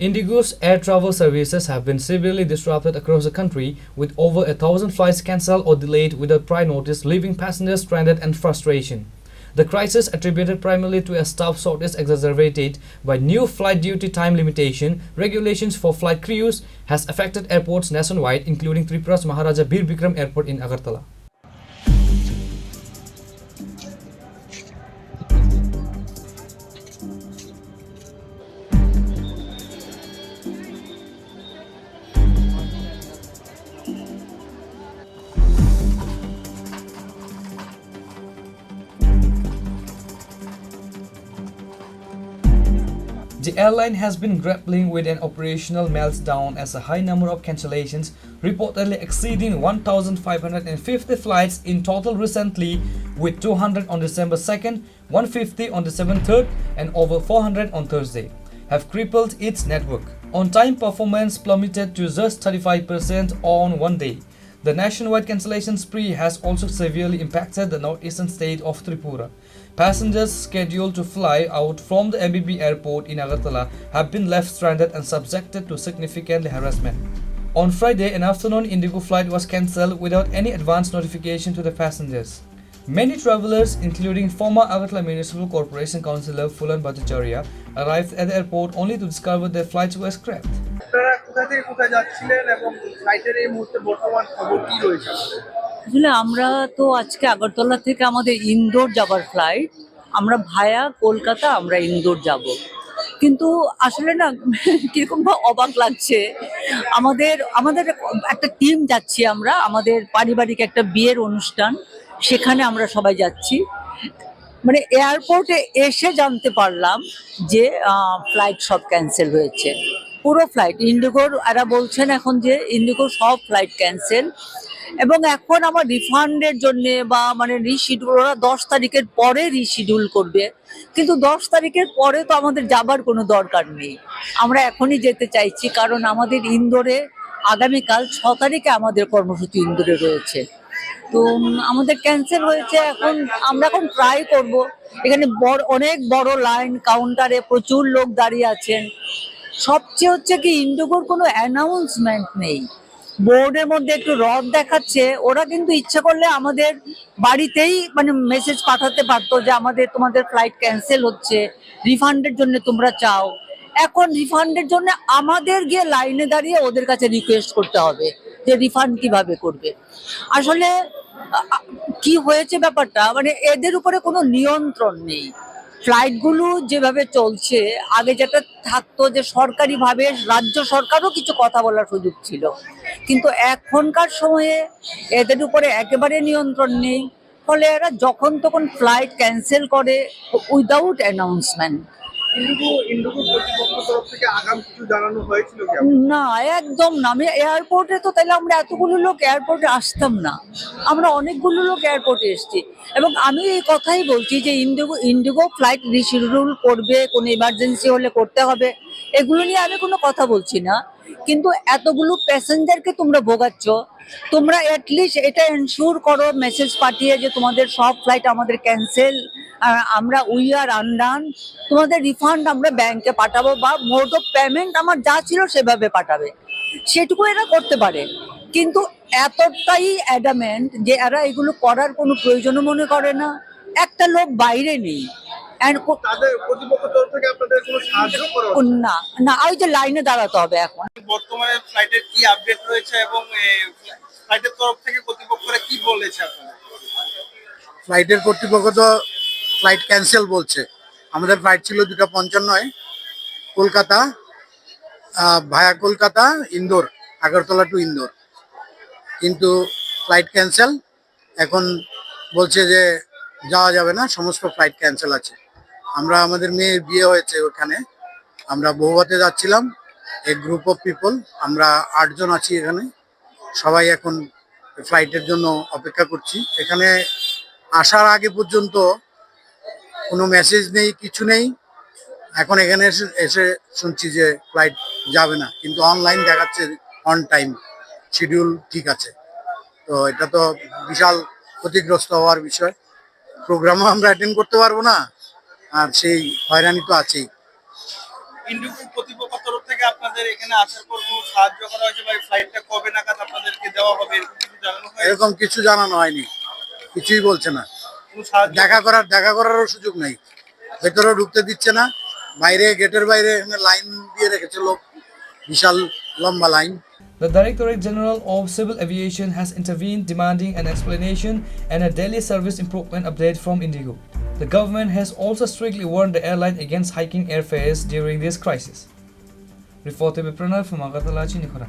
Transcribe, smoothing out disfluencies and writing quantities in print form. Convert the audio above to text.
Indigo's air travel services have been severely disrupted across the country, with over 1,000 flights cancelled or delayed without prior notice, leaving passengers stranded and frustration. The crisis, attributed primarily to a staff shortage exacerbated by new flight duty time limitation regulations for flight crews, has affected airports nationwide, including Tripura's Maharaja Bir Bikram Airport in Agartala. The airline has been grappling with an operational meltdown as a high number of cancellations, reportedly exceeding 1,550 flights in total recently, with 200 on December 2nd, 150 on December 3rd, and over 400 on Thursday, have crippled its network. On-time performance plummeted to just 35% on one day. The nationwide cancellation spree has also severely impacted the northeastern state of Tripura. Passengers scheduled to fly out from the MBB airport in Agartala have been left stranded and subjected to significant harassment. On Friday, an afternoon Indigo flight was cancelled without any advance notification to the passengers. Many travelers, including former Agartala Municipal Corporation Councillor Fulan Bhattacharya, arrived at the airport only to discover their flights were scrapped. আসলে আমরা তো আজকে আগরতলা থেকে আমাদের ইন্দোর যাবার flight, আমরা ভায়া কলকাতা আমরা ইন্দোর যাব। কিন্তু আসলে না কিরকম অবাক লাগছে, আমাদের আমাদের একটা টিম যাচ্ছি, আমরা আমাদের পারিবারিক একটা বিয়ের অনুষ্ঠান, সেখানে আমরা সবাই যাচ্ছি। মানে এয়ারপোর্টে এসে জানতে পারলাম যে ফ্লাইট সব ক্যান্সেল হয়েছে, পুরো ফ্লাইট। ইন্ডিগোর এরা বলছেন এখন যে ইন্ডিগোর সব ফ্লাইট ক্যান্সেল, এবং এখন আমার রিফান্ডের জন্য বা মানে রিশিডিউল, ওরা 10 তারিখের পরে রিশিডিউল করবে, কিন্তু 10 তারিখের পরে তো আমাদের যাবার কোনো দরকার নেই, আমরা এখনই যেতে চাইছি, কারণ আমাদের ইন্দোরে আগামীকাল 6 তারিখে আমাদের কর্মসূচি ইন্দোরে রয়েছে। তো আমাদের ক্যান্সেল হয়েছে। এখন আমরা এখন ট্রাই করব, এখানে অনেক বড় লাইন, কাউন্টারে প্রচুর লোক দাঁড়িয়ে আছেন। সবচেয়ে হচ্ছে কি, ইন্ডিগোর কোনো অ্যানাউন্সমেন্ট নেই, বোর্ডের মধ্যে একটু রদ দেখাচ্ছে, ওরা কিন্তু ইচ্ছা করলে আমাদের বাড়িতেই মানে মেসেজ পাঠাতে পারতো যে আমাদের তোমাদের ফ্লাইট ক্যান্সেল হচ্ছে, রিফান্ডের জন্য তোমরা চাও। এখন রিফান্ডের জন্য আমাদের গিয়ে লাইনে দাঁড়িয়ে ওদের কাছে রিকোয়েস্ট করতে হবে যে রিফান্ড কিভাবে করবে। আসলে কি হয়েছে ব্যাপারটা, মানে এদের উপরে কোনো নিয়ন্ত্রণ নেই। ফ্লাইটগুলো যেভাবে চলছে, আগে যেটা থাকতো যে সরকারিভাবে রাজ্য সরকারও কিছু কথা বলার সুযোগ ছিল, কিন্তু এখনকার সময়ে এদের উপরে একেবারে নিয়ন্ত্রণ নেই, ফলে এরা যখন তখন ফ্লাইট ক্যান্সেল করে উইদাউট অ্যানাউন্সমেন্ট। না, একদম না। আমি এয়ারপোর্টে তো, তাহলে আমরা এতগুলো লোক এয়ারপোর্টে আসতাম না, আমরা অনেকগুলো লোক এয়ারপোর্টে এসেছি। এবং আমি এই কথাই বলছি যে ইন্ডিগো ফ্লাইট রিশিডিউল করবে, কোনো ইমার্জেন্সি হলে করতে হবে, এগুলো নিয়ে আমি কোনো কথা বলছি না, কিন্তু এতগুলো প্যাসেঞ্জারকে তোমরা ভোগাচ্ছ, তোমরা অ্যাটলিস্ট এটা এনশিওর করো মেসেজ পাঠিয়ে যে তোমাদের সব ফ্লাইট আমাদের ক্যান্সেল, আমরা উই আর আনডান, তোমাদের রিফান্ড আমরা ব্যাংকে পাঠাবো, বা মোড অফ পেমেন্ট আমার যা ছিল সেভাবে পাঠাবে, সেটুকু এরা করতে পারে। কিন্তু এতটাই অ্যাডামেন্ট যে এরা এগুলো করার কোনো প্রয়োজনও মনে করে না। একটা লোক বাইরে নেই, না না, ওই যে লাইনে দাঁড়াতে হবে। এখন বর্তমানে ফ্লাইটের কি আপডেট রয়েছে এবং ফ্লাইটের তরফ থেকে কর্তৃপক্ষরা কি বলেছে আপনাদের? ফ্লাইটের কর্তৃপক্ষ তো ফ্লাইট ক্যান্সেল বলছে। আমাদের ফ্লাইট ছিল 2:55 কলকাতা ভায়া কলকাতা ইন্দোর, আগরতলা টু ইন্দোর, কিন্তু ফ্লাইট ক্যান্সেল। এখন বলছে যে যাওয়া যাবে না, সমস্ত ফ্লাইট ক্যান্সেল আছে। আমরা আমাদের মেয়ের বিয়ে হয়েছে ওখানে, আমরা বৌভাতে যাচ্ছিলাম, এক গ্রুপ অফ পিপল, আমরা 8 জন আছি এখানে, সবাই এখন ফ্লাইটের জন্য অপেক্ষা করছি। এখানে আসার আগে পর্যন্ত কোনো মেসেজ নেই, কিছু নেই। এখন এখানে এসে শুনছি যে ফ্লাইট যাবে না, কিন্তু অনলাইন দেখাচ্ছে অন টাইম, শিডিউল ঠিক আছে। তো এটা তো বিশাল ক্ষতিগ্রস্ত হওয়ার বিষয়। প্রোগ্রামও আমরা অ্যাটেন্ড করতে পারবো না, আর সেই হয়রানি তো আছেই। ইন্ডিগো কর্তৃপক্ষের তরফ থেকে আপনাদের এখানে আসার পর কোনো সাহায্য করা হয়েছে বা ফ্লাইটটা কবে নাগাদ আপনাদেরকে দেওয়া হবে এরকম কিছু জানানো হয়েছে? এরকম কিছু জানানো হয়নি, কিছুই বলছে না। কোনো সাহায্য দেখা করারও সুযোগ নাই, ভেতরেও ঢুকতে দিচ্ছে না। বাইরে গেটের বাইরে লাইন দিয়ে রেখেছে লোক, বিশাল লম্বা line. The Directorate General of Civil Aviation has intervened, demanding an explanation and a daily service improvement update from Indigo. The government has also strictly warned the airline against hiking airfares during this crisis. Reported by Pranav from Agartala, Chinikhara.